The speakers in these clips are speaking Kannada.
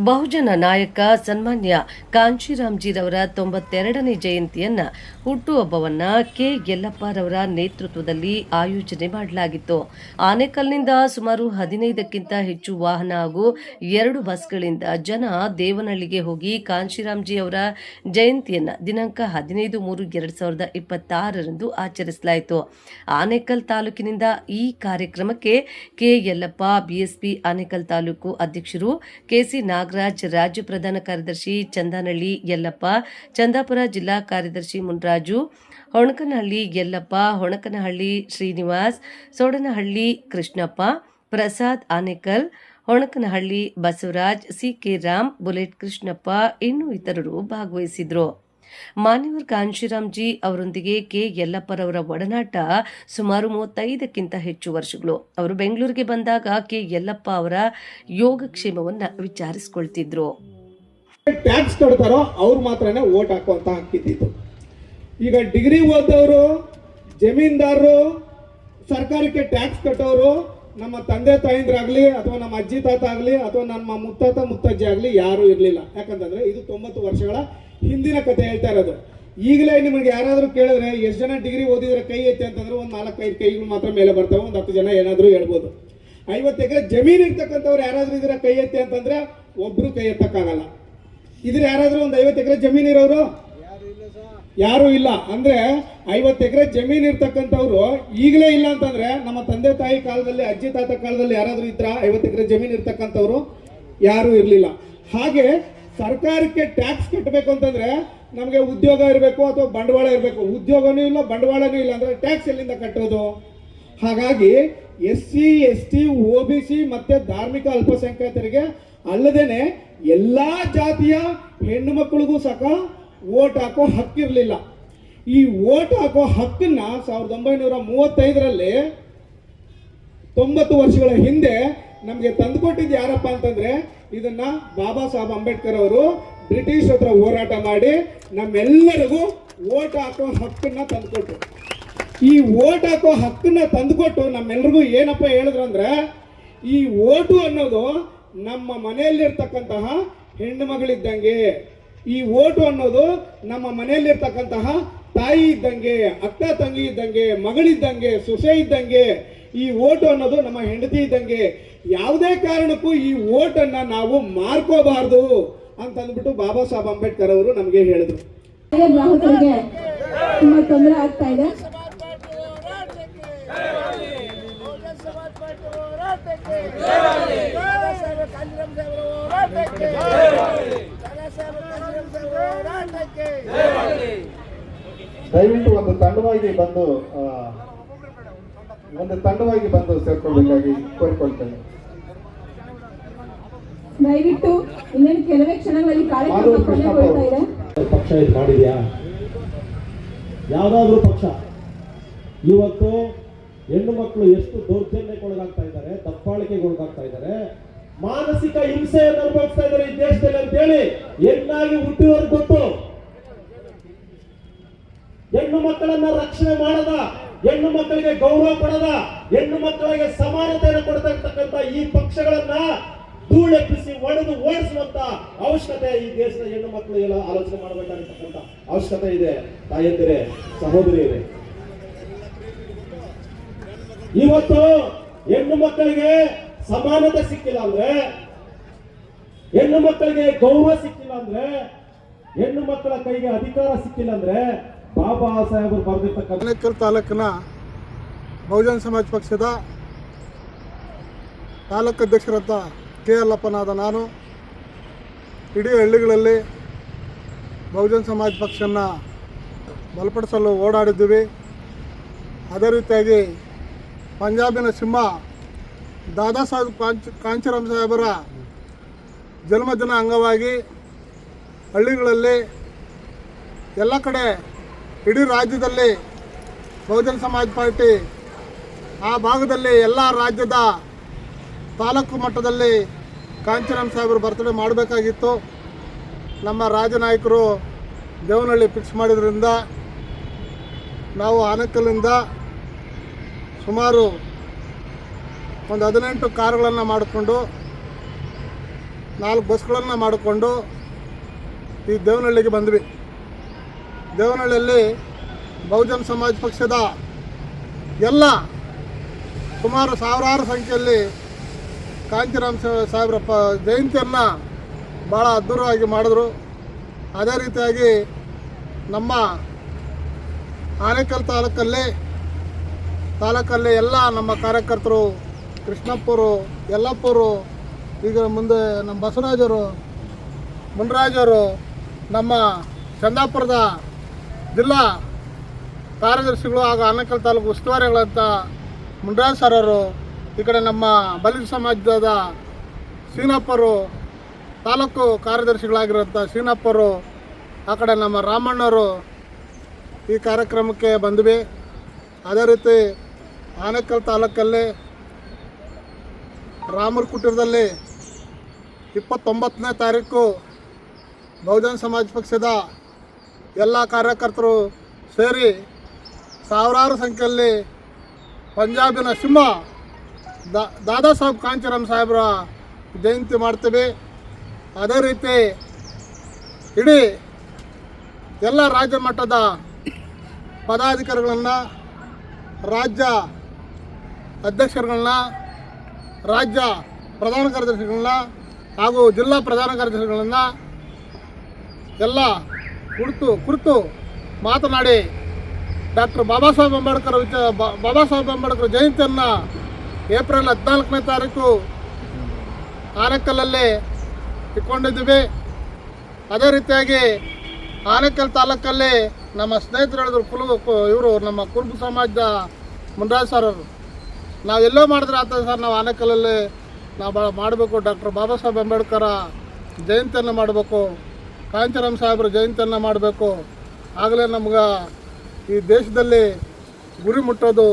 ಬಹುಜನ ನಾಯಕ ಸನ್ಮಾನ್ಯ ಕಾಂಶಿರಾಮ್ಜಿರವರ 92ನೇ ಜಯಂತಿಯನ್ನ ಹುಟ್ಟುಹಬ್ಬವನ್ನ ಕೆ ಯಲ್ಲಪ್ಪರವರ ನೇತೃತ್ವದಲ್ಲಿ ಆಯೋಜನೆ ಮಾಡಲಾಗಿತ್ತು. ಆನೇಕಲ್ನಿಂದ ಸುಮಾರು 15ಕ್ಕಿಂತ ಹೆಚ್ಚು ವಾಹನ ಹಾಗೂ 2 ಬಸ್ಗಳಿಂದ ಜನ ದೇವನಹಳ್ಳಿಗೆ ಹೋಗಿ ಕಾಂಶಿರಾಮ್ಜಿ ಅವರ ಜಯಂತಿಯನ್ನ ದಿನಾಂಕ 15/3/2026ರಂದು ಆಚರಿಸಲಾಯಿತು. ಆನೇಕಲ್ ತಾಲೂಕಿನಿಂದ ಈ ಕಾರ್ಯಕ್ರಮಕ್ಕೆ ಕೆ ಯಲ್ಲಪ್ಪ, ಬಿಎಸ್ಪಿ ಆನೇಕಲ್ ತಾಲೂಕು ಅಧ್ಯಕ್ಷರು ಕೆಸಿ ನಾಗರಾಜ್, ರಾಜ್ಯ ಪ್ರಧಾನ ಕಾರ್ಯದರ್ಶಿ ಚಂದಾನಹಳ್ಳಿ ಯಲ್ಲಪ್ಪ, ಚಂದಾಪುರ ಜಿಲ್ಲಾ ಕಾರ್ಯದರ್ಶಿ ಮುನ್ರಾಜು, ಹೊಣಕನಹಳ್ಳಿ ಯಲ್ಲಪ್ಪ, ಹೊಣಕನಹಳ್ಳಿ ಶ್ರೀನಿವಾಸ್, ಸೋಡನಹಳ್ಳಿ ಕೃಷ್ಣಪ್ಪ, ಪ್ರಸಾದ್ ಆನೇಕಲ್, ಹೊಣಕನಹಳ್ಳಿ ಬಸವರಾಜ್, ಸಿ.ಕೆ. ರಾಮ್, ಬುಲೆಟ್ ಕೃಷ್ಣಪ್ಪ ಇನ್ನೂ ಇತರರು ಭಾಗವಹಿಸಿದ್ರು. ಮಾನ್ಯವರ್ ಕಾಂಶಿರಾಮ್ಜಿ ಅವರೊಂದಿಗೆ ಕೆ ಯಲ್ಲಪ್ಪರವರ ಒಡನಾಟ ಸುಮಾರು 35ಕ್ಕಿಂತ ಹೆಚ್ಚು ವರ್ಷಗಳು. ಅವರು ಬೆಂಗಳೂರಿಗೆ ಬಂದಾಗ ಕೆ ಯಲ್ಲಪ್ಪ ಅವರ ಯೋಗಕ್ಷೇಮವನ್ನ ವಿಚಾರಿಸಿಕೊಳ್ತಿದ್ರು. ಟ್ಯಾಕ್ಸ್ ಕಟ್ತಾರೋ ಅವ್ರು ಮಾತ್ರನೇ ವೋಟ್ ಹಾಕುವಂತ ಹಾಕಿದ್ದು. ಈಗ ಡಿಗ್ರಿ ಓದೋರು, ಜಮೀನ್ದಾರರು, ಸರ್ಕಾರಕ್ಕೆ ಟ್ಯಾಕ್ಸ್ ಕಟ್ಟೋರು ನಮ್ಮ ತಂದೆ ತಾಯಿಂದ್ರಾಗ್ಲಿ ಅಥವಾ ನಮ್ಮ ಅಜ್ಜಿ ತಾತ ಆಗಲಿ ಅಥವಾ ನಮ್ಮ ಮುತ್ತಾತ ಮುತ್ತಜ್ಜಿ ಆಗಲಿ ಯಾರೂ ಇರಲಿಲ್ಲ. ಯಾಕಂತಂದ್ರೆ ಇದು 90 ವರ್ಷಗಳ ಹಿಂದಿನ ಕತೆ ಹೇಳ್ತಾ ಇರೋದು. ಈಗಲೇ ನಿಮಗೆ ಯಾರಾದರೂ ಕೇಳಿದ್ರೆ ಎಷ್ಟು ಜನ ಡಿಗ್ರಿ ಓದಿದ್ರೆ ಕೈ ಎತ್ತಿ ಅಂತಂದ್ರೆ ಒಂದು 4-5 ಕೈಗಳು ಮಾತ್ರ ಮೇಲೆ ಬರ್ತವೆ, ಒಂದು 10 ಜನ ಏನಾದರೂ ಹೇಳ್ಬೋದು. 50 ಎಕರೆ ಜಮೀನು ಇರ್ತಕ್ಕಂಥವ್ರು ಯಾರಾದರೂ ಇದ್ರೆ ಕೈ ಎತ್ತಿ ಅಂತಂದ್ರೆ ಒಬ್ರು ಕೈ ಎತ್ತಕ್ಕಾಗಲ್ಲ. ಇದ್ರೆ ಯಾರಾದರೂ ಒಂದು 50 ಎಕರೆ ಜಮೀನು ಇರೋರು ಯಾರು ಇಲ್ಲ. ಅಂದ್ರೆ 50 ಎಕರೆ ಜಮೀನು ಇರ್ತಕ್ಕಂಥವ್ರು ಈಗಲೇ ಇಲ್ಲ ಅಂತಂದ್ರೆ ನಮ್ಮ ತಂದೆ ತಾಯಿ ಕಾಲದಲ್ಲಿ, ಅಜ್ಜಿ ತಾತ ಕಾಲದಲ್ಲಿ ಯಾರಾದರೂ ಇದ್ರ 50 ಎಕರೆ ಜಮೀನು ಇರ್ತಕ್ಕಂಥವ್ರು ಯಾರು ಇರಲಿಲ್ಲ. ಹಾಗೆ ಸರ್ಕಾರಕ್ಕೆ ಟ್ಯಾಕ್ಸ್ ಕಟ್ಟಬೇಕು ಅಂತಂದ್ರೆ ನಮಗೆ ಉದ್ಯೋಗ ಇರಬೇಕು ಅಥವಾ ಬಂಡವಾಳ ಇರಬೇಕು. ಉದ್ಯೋಗನೂ ಇಲ್ಲ, ಬಂಡವಾಳನೂ ಇಲ್ಲ ಅಂದ್ರೆ ಟ್ಯಾಕ್ಸ್ ಎಲ್ಲಿಂದ ಕಟ್ಟೋದು? ಹಾಗಾಗಿ SC, ST, OBC ಮತ್ತೆ ಧಾರ್ಮಿಕ ಅಲ್ಪಸಂಖ್ಯಾತರಿಗೆ ಅಲ್ಲದೇನೆ ಎಲ್ಲಾ ಜಾತಿಯ ಹೆಣ್ಣು ಮಕ್ಕಳಿಗೂ ಸಹ ವೋಟ್ ಹಾಕೋ ಹಕ್ಕಿರಲಿಲ್ಲ. ಈ ವೋಟ್ ಹಾಕೋ ಹಕ್ಕನ್ನ 1935ರಲ್ಲಿ 90 ವರ್ಷಗಳ ಹಿಂದೆ ನಮಗೆ ತಂದುಕೊಟ್ಟಿದ್ದು ಯಾರಪ್ಪ ಅಂತಂದ್ರೆ ಇದನ್ನ ಬಾಬಾ ಸಾಹೇಬ್ ಅಂಬೇಡ್ಕರ್ ಅವರು ಬ್ರಿಟಿಷ್ ಹತ್ರ ಹೋರಾಟ ಮಾಡಿ ನಮ್ಮೆಲ್ಲರಿಗೂ ವೋಟ್ ಹಾಕೋ ಹಕ್ಕನ್ನ ತಂದುಕೊಟ್ರು. ಈ ವೋಟ್ ಹಾಕೋ ಹಕ್ಕನ್ನ ತಂದುಕೊಟ್ಟು ನಮ್ಮೆಲ್ಲರಿಗೂ ಏನಪ್ಪ ಹೇಳಿದ್ರು ಅಂದ್ರೆ, ಈ ವೋಟು ಅನ್ನೋದು ನಮ್ಮ ಮನೆಯಲ್ಲಿರ್ತಕ್ಕಂತಹ ಹೆಣ್ಣು ಮಗಳಿದ್ದಂಗೆ, ಈ ವೋಟು ಅನ್ನೋದು ನಮ್ಮ ಮನೆಯಲ್ಲಿರ್ತಕ್ಕಂತಹ ತಾಯಿ ಇದ್ದಂಗೆ, ಅಕ್ಕ ತಂಗಿ ಇದ್ದಂಗೆ, ಮಗಳಿದ್ದಂಗೆ, ಸೊಸೆ ಇದ್ದಂಗೆ, ಈ ವೋಟು ಅನ್ನೋದು ನಮ್ಮ ಹೆಂಡತಿ ಇದ್ದಂಗೆ. ಯಾವುದೇ ಕಾರಣಕ್ಕೂ ಈ ವೋಟನ್ನ ನಾವು ಮಾರ್ಕೋಬಾರ್ದು ಅಂತಂದ್ಬಿಟ್ಟು ಬಾಬಾ ಸಾಹೇಬ್ ಅಂಬೇಡ್ಕರ್ ಅವರು ನಮಗೆ ಹೇಳಿದ್ರು. ಗ್ರಾಹಕರಿಗೆ ತುಂಬಾ ತೊಂದರೆ ಆಗ್ತಾ ಇದೆ. ದಯವಿಟ್ಟು ಒಂದು ತಂಡವಾಗಿ ಬಂದು ಸೇರ್ಕೊಳ್ಬೇಕಾಗಿ ಕೋರಿಕೊಳ್ತೇನೆ. ದಯವಿಟ್ಟು ಇನ್ನೇನು ಕೆಲವೇ ಕ್ಷಣಗಳಲ್ಲಿ ಕಾರ್ಯಕ್ರಮ ಕೊನೆಗೊಳ್ತಾ ಇದೆ. ಪಕ್ಷ ಇದು ಮಾಡಿದ್ಯಾ? ಯಾವ್ದಾದ್ರು ಪಕ್ಷ ಇವತ್ತು ಹೆಣ್ಣು ಮಕ್ಕಳು ಎಷ್ಟು ದೌರ್ಜನ್ಯಕ್ಕೊಳಗಾಗ್ತಾ ಇದ್ದಾರೆ, ದಬ್ಬಾಳಿಕೆಗೊಳಗಾಗ್ತಾ ಇದ್ದಾರೆ, ಮಾನಸಿಕ ಹಿಂಸೆಯನ್ನು ಅನುಭವಿಸ್ತಾ ಇದ್ದಾರೆ ಈ ದೇಶದಲ್ಲಿ ಅಂತೇಳಿ ಹೆಣ್ಣಾಗಿ ಹುಟ್ಟಿದವ್ರಿಗೆ ಗೊತ್ತು. ಹೆಣ್ಣು ಮಕ್ಕಳನ್ನ ರಕ್ಷಣೆ ಮಾಡದ, ಹೆಣ್ಣು ಮಕ್ಕಳಿಗೆ ಗೌರವ ಕೊಡದ, ಹೆಣ್ಣು ಮಕ್ಕಳಿಗೆ ಸಮಾನತೆಯನ್ನು ಕೊಡ್ತಾ ಇರ್ತಕ್ಕಂಥ ಈ ಪಕ್ಷಗಳನ್ನ ಧೂಳೆಪ್ಪಿಸಿ ಒಡೆದು ಓಡಿಸುವಂತ ಅವಶ್ಯಕತೆ ಈ ದೇಶದ ಹೆಣ್ಣು ಮಕ್ಕಳು ಎಲ್ಲ ಆಲೋಚನೆ ಮಾಡಬೇಕಾಗಿರ್ತಕ್ಕಂಥ ಅವಶ್ಯಕತೆ ಇದೆ. ತಾಯಂದಿರೇ, ಸಹೋದರಿಯರೇ, ಇವತ್ತು ಹೆಣ್ಣು ಮಕ್ಕಳಿಗೆ ಸಮಾನತೆ ಸಿಕ್ಕಿಲ್ಲ ಅಂದ್ರೆ, ಹೆಣ್ಣು ಮಕ್ಕಳಿಗೆ ಗೌರವ ಸಿಕ್ಕಿಲ್ಲ ಅಂದ್ರೆ, ಹೆಣ್ಣು ಮಕ್ಕಳ ಕೈಗೆ ಅಧಿಕಾರ ಸಿಕ್ಕಿಲ್ಲ ಅಂದ್ರೆ ಬಾಬಾ ಸಾಹೇಬರು ಬರೆದಿರ್ತಕ್ಕಂಥ ಆನೇಕಲ್ ತಾಲೂಕಿನ ಬಹುಜನ ಸಮಾಜ ಪಕ್ಷದ ತಾಲೂಕು ಅಧ್ಯಕ್ಷರಂತ ಕೆ ಯಲ್ಲಪ್ಪನಾದ ನಾನು ಇಡೀ ಹಳ್ಳಿಗಳಲ್ಲಿ ಬಹುಜನ ಸಮಾಜ ಪಕ್ಷನ ಬಲಪಡಿಸಲು ಓಡಾಡಿದ್ದೀವಿ. ಅದೇ ರೀತಿಯಾಗಿ ಪಂಜಾಬಿನ ಸಿಂಹ ದಾದಾ ಸಾಹೇಬ್ ಕಾಂಶಿರಾಮ್ ಸಾಹೇಬರ ಜನ್ಮದಿನ ಅಂಗವಾಗಿ ಹಳ್ಳಿಗಳಲ್ಲಿ ಎಲ್ಲ ಕಡೆ ಇಡೀ ರಾಜ್ಯದಲ್ಲಿ ಬಹುಜನ ಸಮಾಜ ಪಾರ್ಟಿ ಆ ಭಾಗದಲ್ಲಿ ಎಲ್ಲ ರಾಜ್ಯದ ತಾಲೂಕು ಮಟ್ಟದಲ್ಲಿ ಕಾಂಶಿರಾಮ್ ಸಾಹೇಬರು ಬರ್ತ್ಡೇ ಮಾಡಬೇಕಾಗಿತ್ತು. ನಮ್ಮ ರಾಜ್ಯ ನಾಯಕರು ದೇವನಹಳ್ಳಿ ಫಿಕ್ಸ್ ಮಾಡಿದ್ರಿಂದ ನಾವು ಆನೇಕಲ್ಲಿಂದ ಸುಮಾರು ಒಂದು 18 ಕಾರುಗಳನ್ನು ಮಾಡಿಕೊಂಡು 4 ಬಸ್ಗಳನ್ನು ಮಾಡಿಕೊಂಡು ಈ ದೇವನಹಳ್ಳಿಗೆ ಬಂದ್ವಿ. ದೇವನಹಳ್ಳಿಯಲ್ಲಿ ಬಹುಜನ ಸಮಾಜ ಪಕ್ಷದ ಎಲ್ಲ ಸುಮಾರು ಸಾವಿರಾರು ಸಂಖ್ಯೆಯಲ್ಲಿ ಕಾಂತಿರಾಮ್ ಸಾಹೇಬ್ರ ಜಯಂತಿಯನ್ನು ಭಾಳ ಅದ್ಧೂರವಾಗಿ ಮಾಡಿದ್ರು. ಅದೇ ರೀತಿಯಾಗಿ ನಮ್ಮ ಆನೇಕಲ್ ತಾಲೂಕಲ್ಲಿ ಎಲ್ಲ ನಮ್ಮ ಕಾರ್ಯಕರ್ತರು, ಕೃಷ್ಣಪ್ಪರು, ಯಲ್ಲಪ್ಪರು, ಈಗ ಮುಂದೆ ನಮ್ಮ ಬಸವರಾಜರು, ಮುನ್ರಾಜರು, ನಮ್ಮ ಚಂದಾಪುರದ ಜಿಲ್ಲಾ ಕಾರ್ಯದರ್ಶಿಗಳು ಹಾಗೂ ಆನೇಕಲ್ ತಾಲೂಕು ಉಸ್ತುವಾರಿಗಳಂತ ಮುನ್ರಾಜ್ ಸರರು, ಈ ಕಡೆ ನಮ್ಮ ಬಲಿಜ ಸಮಾಜದ ಸೀನಪ್ಪರು, ತಾಲೂಕು ಕಾರ್ಯದರ್ಶಿಗಳಾಗಿರೋಂಥ ಸೀನಪ್ಪರು, ಆ ಕಡೆ ನಮ್ಮ ರಾಮಣ್ಣವರು ಈ ಕಾರ್ಯಕ್ರಮಕ್ಕೆ ಬಂದ್ವಿ. ಅದೇ ರೀತಿ ಆನೇಕಲ್ ತಾಲೂಕಲ್ಲಿ ರಾಮರ ಕುಟೀರದಲ್ಲಿ 29ನೇ ತಾರೀಕು ಬಹುಜನ ಸಮಾಜ ಪಕ್ಷದ ಎಲ್ಲ ಕಾರ್ಯಕರ್ತರು ಸೇರಿ ಸಾವಿರಾರು ಸಂಖ್ಯೆಯಲ್ಲಿ ಪಂಜಾಬಿನ ಸಿಂಹ ದಾದಾ ಸಾಹೇಬ್ ಕಾಂತಿರಾಮ್ ಸಾಹೇಬ್ರ ಜಯಂತಿ ಮಾಡ್ತೀವಿ. ಅದೇ ರೀತಿ ಇಡೀ ಎಲ್ಲ ರಾಜ್ಯ ಮಟ್ಟದ ಪದಾಧಿಕಾರಿಗಳನ್ನು, ರಾಜ್ಯ ಅಧ್ಯಕ್ಷರುಗಳನ್ನ, ರಾಜ್ಯ ಪ್ರಧಾನ ಕಾರ್ಯದರ್ಶಿಗಳನ್ನ ಹಾಗೂ ಜಿಲ್ಲಾ ಪ್ರಧಾನ ಕಾರ್ಯದರ್ಶಿಗಳನ್ನು ಎಲ್ಲ ಕುರಿತು ಮಾತನಾಡಿ ಡಾಕ್ಟರ್ ಬಾಬಾ ಸಾಹೇಬ್ ಅಂಬೇಡ್ಕರ್ ಜಯಂತಿಯನ್ನು ಏಪ್ರಿಲ್ 14ನೇ ತಾರೀಕು ಆನೇಕಲ್ಲಲ್ಲಿ ಇಟ್ಕೊಂಡಿದ್ದೀವಿ. ಅದೇ ರೀತಿಯಾಗಿ ಆನೇಕಲ್ ತಾಲೂಕಲ್ಲಿ ನಮ್ಮ ಸ್ನೇಹಿತರು ಹೇಳಿದ್ರು, ಇವರು ನಮ್ಮ ಕುರುಬ ಸಮಾಜದ ಮುನ್ರಾಜ್ ಸರರು, ನಾವು ಎಲ್ಲೋ ಮಾಡಿದ್ರೆ ಆಗ್ತದೆ ಸರ್, ನಾವು ಆನೇಕಲ್ಲಲ್ಲಿ ನಾವು ಮಾಡಬೇಕು, ಡಾಕ್ಟರ್ ಬಾಬಾ ಸಾಹೇಬ್ ಅಂಬೇಡ್ಕರ ಜಯಂತಿಯನ್ನು ಮಾಡಬೇಕು, ಕಾಂತಿರಾಮ್ ಸಾಹೇಬ್ರ ಜಯಂತಿಯನ್ನು ಮಾಡಬೇಕು, ಆಗಲೇ ನಮ್ಗೆ ಈ ದೇಶದಲ್ಲಿ ಗುರಿ ಮುಟ್ಟೋದು,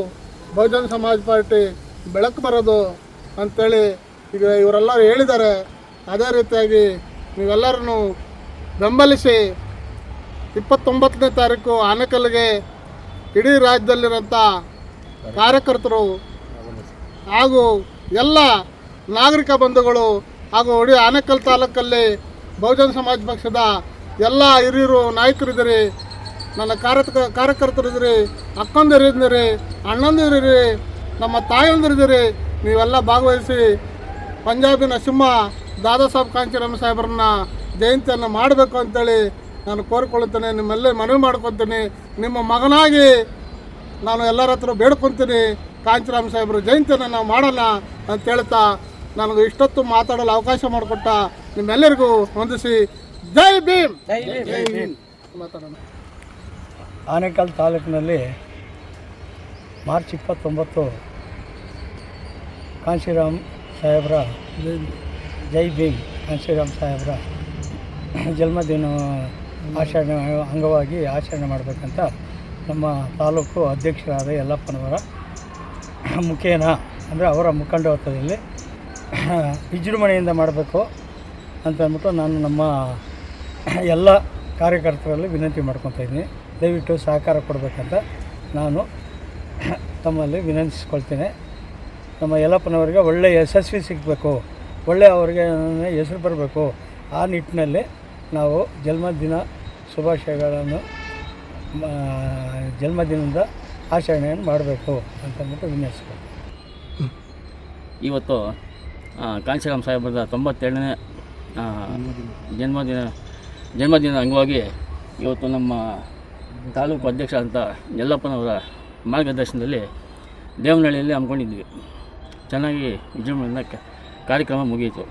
ಬಹುಜನ ಸಮಾಜ ಪಾರ್ಟಿ ಬೆಳಕು ಬರೋದು ಅಂಥೇಳಿ ಈಗ ಇವರೆಲ್ಲರೂ ಹೇಳಿದ್ದಾರೆ. ಅದೇ ರೀತಿಯಾಗಿ ನೀವೆಲ್ಲರೂ ಬೆಂಬಲಿಸಿ 29ನೇ ತಾರೀಕು ಆನೇಕಲ್ಗೆ ಇಡೀ ರಾಜ್ಯದಲ್ಲಿರೋಂಥ ಕಾರ್ಯಕರ್ತರು ಹಾಗೂ ಎಲ್ಲ ನಾಗರಿಕ ಬಂಧುಗಳು ಹಾಗೂ ಇಡೀ ಆನೇಕಲ್ ತಾಲೂಕಲ್ಲಿ ಬಹುಜನ ಸಮಾಜ ಪಕ್ಷದ ಎಲ್ಲ ಹಿರಿಯರು ನಾಯಕರಿದ್ದೀರಿ, ನನ್ನ ಕಾರ್ಯಕರ್ತರಿದ್ದೀರಿ, ಅಕ್ಕಂದಿರಿದ್ದೀರಿ, ಅಣ್ಣಂದಿರಿದ್ದೀರಿ, ನಮ್ಮ ತಾಯಂದಿರಿದ್ದೀರಿ. ನೀವೆಲ್ಲ ಭಾಗವಹಿಸಿ ಪಂಜಾಬಿನ ಸಿಂಹ ದಾದಾ ಸಾಹೇಬ್ ಕಾಂತಿರಾಮ್ ಸಾಹೇಬ್ರನ್ನ ಜಯಂತಿಯನ್ನು ಮಾಡಬೇಕು ಅಂತೇಳಿ ನಾನು ಕೋರಿಕೊಳ್ಳುತ್ತೇನೆ. ನಿಮ್ಮೆಲ್ಲ ಮನವಿ ಮಾಡ್ಕೊತೀನಿ. ನಿಮ್ಮ ಮಗನಾಗಿ ನಾನು ಎಲ್ಲರ ಹತ್ರ ಬೇಡ್ಕೊತೀನಿ, ಕಾಂತಿರಾಮ್ ಸಾಹೇಬ್ರ ಜಯಂತಿಯನ್ನು ನಾವು ಮಾಡೋಣ ಅಂತ ಹೇಳ್ತಾ ನನಗೆ ಇಷ್ಟೊತ್ತು ಮಾತಾಡಲು ಅವಕಾಶ ಮಾಡಿಕೊಟ್ಟ ನಿಮ್ಮೆಲ್ಲರಿಗೂ ವಂದಿಸಿ ಜೈ ಭೀಮ್. ಮಾತಾಡೋಣ. ಆನೇಕಲ್ ತಾಲೂಕಿನಲ್ಲಿ ಮಾರ್ಚ್ 29 ಕಾಂತಿರಾಮ್ ಸಾಹೇಬ್ರ ಜೈ ಭೀಮ್ ಕಾಂತಿರಾಮ್ ಸಾಹೇಬ್ರ ಜನ್ಮದಿನ ಆಚರಣೆ ಅಂಗವಾಗಿ ಆಚರಣೆ ಮಾಡಬೇಕಂತ ನಮ್ಮ ತಾಲೂಕು ಅಧ್ಯಕ್ಷರಾದ ಯಲ್ಲಪ್ಪನವರ ಮುಖೇನ ಅಂದರೆ ಅವರ ಮುಖಂಡತ್ವದಲ್ಲಿ ವಿಜೃಂಭಣೆಯಿಂದ ಮಾಡಬೇಕು ಅಂತ ಅಂದ್ಬಿಟ್ಟು ನಾನು ನಮ್ಮ ಎಲ್ಲ ಕಾರ್ಯಕರ್ತರಲ್ಲಿ ವಿನಂತಿ ಮಾಡ್ಕೊತಾ ಇದ್ದೀನಿ. ದಯವಿಟ್ಟು ಸಹಕಾರ ಕೊಡಬೇಕಂತ ನಾನು ತಮ್ಮಲ್ಲಿ ವಿನಂತಿಸ್ಕೊಳ್ತೇನೆ. ನಮ್ಮ ಯಲ್ಲಪ್ಪನವರಿಗೆ ಒಳ್ಳೆಯ ಯಶಸ್ವಿ ಸಿಗಬೇಕು, ಒಳ್ಳೆಯ ಅವರಿಗೆ ಹೆಸರು ಬರಬೇಕು. ಆ ನಿಟ್ಟಿನಲ್ಲಿ ನಾವು ಜನ್ಮದಿನ ಶುಭಾಶಯಗಳನ್ನು ಜನ್ಮದಿನದ ಆಚರಣೆಯನ್ನು ಮಾಡಬೇಕು ಅಂತಂದ್ಬಿಟ್ಟು ವಿನಂತಿಸ್ಕೊಳ್ತೀನಿ. ಇವತ್ತು ಕಾಂತಿರಾಮ್ ಸಾಹೇಬ್ರದ 97ನೇ ಜನ್ಮದಿನ ಅಂಗವಾಗಿ ಇವತ್ತು ನಮ್ಮ ತಾಲೂಕು ಅಧ್ಯಕ್ಷ ಅಂತ ಯಲ್ಲಪ್ಪನವರ ಮಾರ್ಗದರ್ಶನದಲ್ಲಿ ದೇವನಹಳ್ಳಿಯಲ್ಲಿ ಹಮ್ಮಿಕೊಂಡಿದ್ವಿ. ಚೆನ್ನಾಗಿ ವಿಜೃಂಭಣೆಯಿಂದ ಕಾರ್ಯಕ್ರಮ ಮುಗಿಯಿತು.